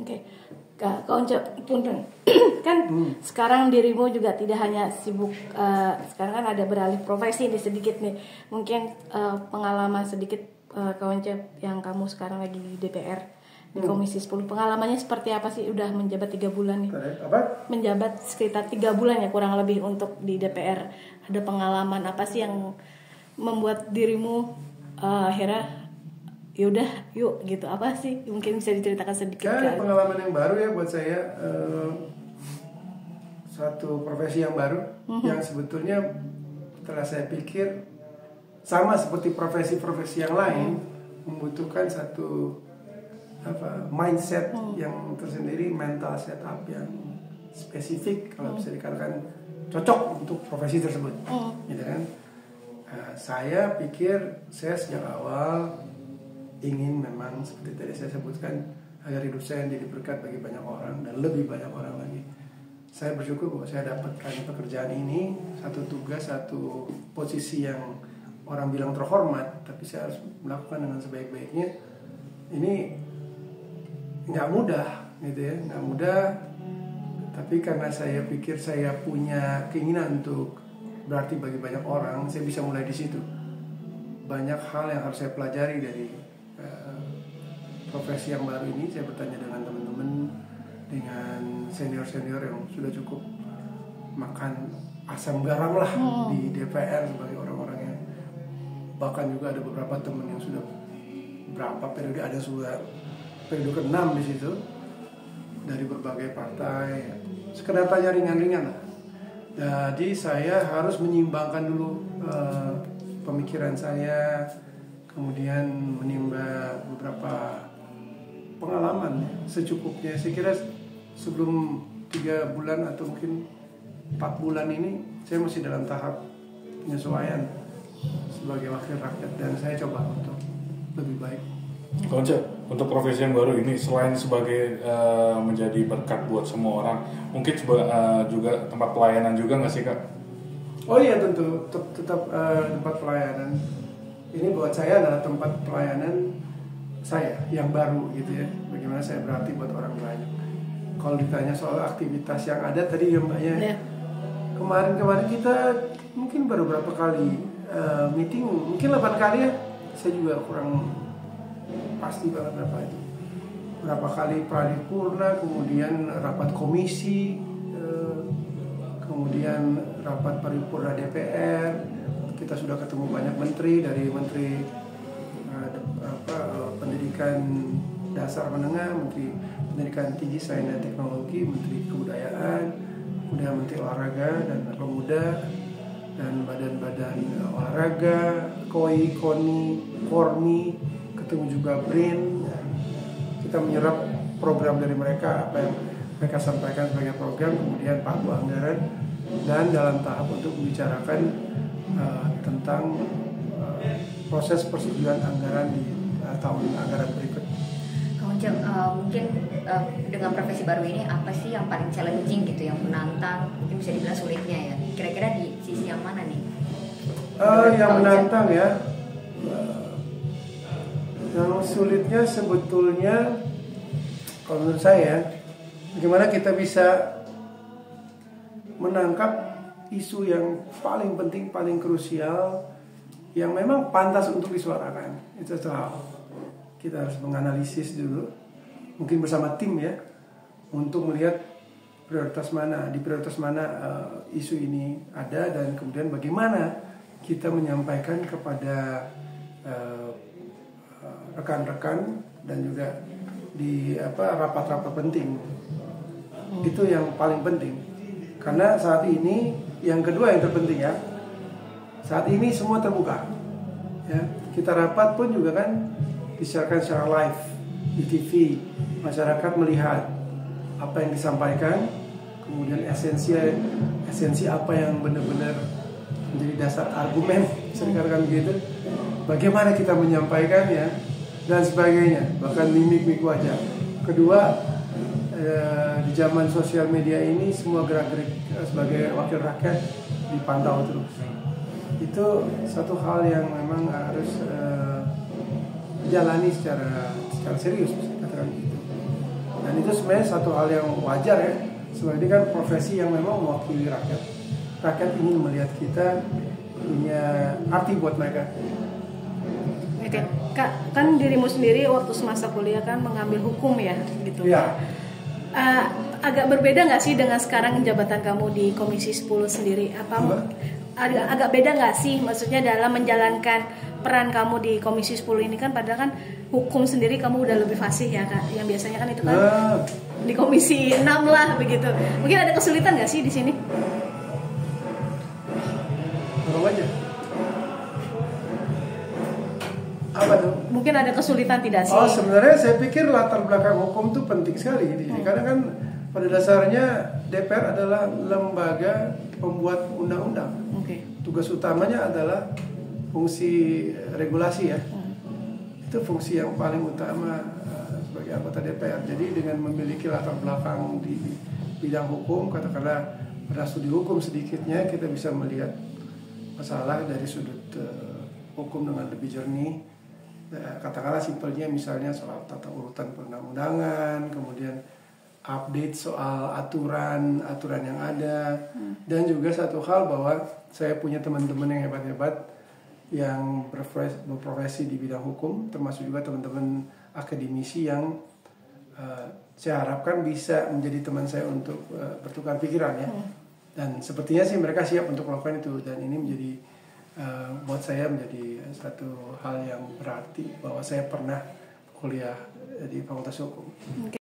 Oke. Kak Once, punten. Kan sekarang dirimu juga tidak hanya sibuk, sekarang kan ada beralih profesi nih sedikit nih. Mungkin pengalaman sedikit Kak Once yang kamu sekarang lagi di DPR di Komisi 10. Pengalamannya seperti apa sih? Udah menjabat 3 bulan nih. Apa? Menjabat sekitar 3 bulan ya kurang lebih untuk di DPR. Ada pengalaman apa sih yang membuat dirimu akhirnya yaudah yuk gitu, apa sih mungkin bisa diceritakan sedikit? Kan pengalaman yang baru ya buat saya, satu profesi yang baru yang sebetulnya setelah saya pikir sama seperti profesi-profesi yang lain membutuhkan satu mindset yang tersendiri, mental setup yang spesifik kalau bisa dikatakan cocok untuk profesi tersebut, gitu kan? Saya pikir saya sejak awal ingin memang seperti tadi saya sebutkan agar hidup saya jadi berkat bagi banyak orang dan lebih banyak orang lagi. Saya bersyukur bahwa saya dapatkan pekerjaan ini, satu tugas, satu posisi yang orang bilang terhormat, tapi saya harus melakukan dengan sebaik-baiknya. Ini nggak mudah, gitu ya, nggak mudah. Tapi karena saya pikir saya punya keinginan untuk berarti bagi banyak orang, saya bisa mulai di situ. Banyak hal yang harus saya pelajari dari profesi yang baru ini. Saya bertanya dengan teman-teman, dengan senior-senior yang sudah cukup makan asam garam lah di DPR sebagai orang-orang yang, bahkan juga ada beberapa teman yang sudah berapa periode, ada sudah periode ke-6 di situ dari berbagai partai. Sekedar tanya ringan-ringan lah. Jadi saya harus menyimbangkan dulu pemikiran saya, kemudian menimba beberapa pengalaman secukupnya. Saya kira sebelum 3 bulan atau mungkin 4 bulan ini saya masih dalam tahap penyesuaian sebagai wakil rakyat, dan saya coba untuk lebih baik. Konce, untuk profesi yang baru ini selain sebagai menjadi berkat buat semua orang, mungkin juga tempat pelayanan juga nggak sih Kak? Oh iya, tentu tetap tempat pelayanan. Ini buat saya adalah tempat pelayanan saya yang baru, gitu ya. Bagaimana saya berarti buat orang banyak. Kalau ditanya soal aktivitas yang ada tadi ya Mbak ya, kemarin kita mungkin baru berapa kali meeting, mungkin 8 kali ya. Saya juga kurang pasti banget berapa itu. Berapa kali paripurna, kemudian rapat komisi, kemudian rapat paripurna DPR. Kita sudah ketemu banyak menteri, dari menteri pendidikan dasar menengah, menteri pendidikan tinggi sains dan teknologi, menteri kebudayaan, kemudian menteri olahraga dan pemuda, dan badan-badan olahraga, KOI, KONI, KORMI, ketemu juga BRIN. Kita menyerap program dari mereka, apa yang mereka sampaikan sebagai program, kemudian paku anggaran, dan dalam tahap untuk membicarakan tentang proses persetujuan anggaran di tahun anggaran berikut. Mungkin dengan profesi baru ini apa sih yang paling challenging gitu, yang menantang, mungkin bisa dibilang sulitnya ya? Kira-kira di sisi yang mana nih? Yang menantang ya, yang sulitnya sebetulnya kalau menurut saya, bagaimana kita bisa menangkap isu yang paling penting, paling krusial, yang memang pantas untuk disuarakan. Itu satu hal. Kita harus menganalisis dulu, mungkin bersama tim ya, untuk melihat prioritas mana, di prioritas mana isu ini ada, dan kemudian bagaimana kita menyampaikan kepada rekan-rekan dan juga di rapat-rapat penting. Itu yang paling penting. Karena saat ini, yang kedua yang terpenting ya, saat ini semua terbuka. Ya, kita rapat pun juga kan disiarkan secara live di TV, masyarakat melihat apa yang disampaikan, kemudian esensi apa yang benar-benar menjadi dasar argumen, bisa dikatakan begitu, bagaimana kita menyampaikannya dan sebagainya, bahkan mimik wajah. Kedua, di zaman sosial media ini semua gerak-gerik sebagai wakil rakyat dipantau terus. Itu satu hal yang memang harus jalani secara serius, bisa dikatakan gitu. Dan itu sebenarnya satu hal yang wajar ya. Sebenarnya ini kan profesi yang memang mewakili rakyat. Rakyat ingin melihat kita punya arti buat mereka. Oke, Kak, kan dirimu sendiri waktu semasa kuliah kan mengambil hukum ya, gitu. Iya. Agak berbeda nggak sih dengan sekarang jabatan kamu di Komisi 10 sendiri? Agak beda nggak sih, maksudnya dalam menjalankan peran kamu di Komisi 10 ini kan, padahal kan hukum sendiri kamu udah lebih fasih ya Kak. Yang biasanya kan itu kan di Komisi 6 lah begitu. Mungkin ada kesulitan nggak sih di sini? Tolong aja. Apa tuh? Mungkin ada kesulitan tidak sih? Oh, sebenarnya saya pikir latar belakang hukum itu penting sekali di sini. Karena kan pada dasarnya DPR adalah lembaga pembuat undang-undang. Oke. Tugas utamanya adalah fungsi regulasi ya. Itu fungsi yang paling utama sebagai anggota DPR. Jadi dengan memiliki latar belakang di bidang hukum, katakanlah pada studi hukum sedikitnya, kita bisa melihat masalah dari sudut hukum dengan lebih jernih. Katakanlah simpelnya misalnya soal tata urutan perundang-undangan, kemudian update soal aturan yang ada, dan juga satu hal bahwa saya punya teman-teman yang hebat-hebat yang berprofesi di bidang hukum, termasuk juga teman-teman akademisi yang saya harapkan bisa menjadi teman saya untuk bertukar pikiran ya. Dan sepertinya sih mereka siap untuk melakukan itu, dan ini menjadi buat saya menjadi satu hal yang berarti bahwa saya pernah kuliah di Fakultas Hukum.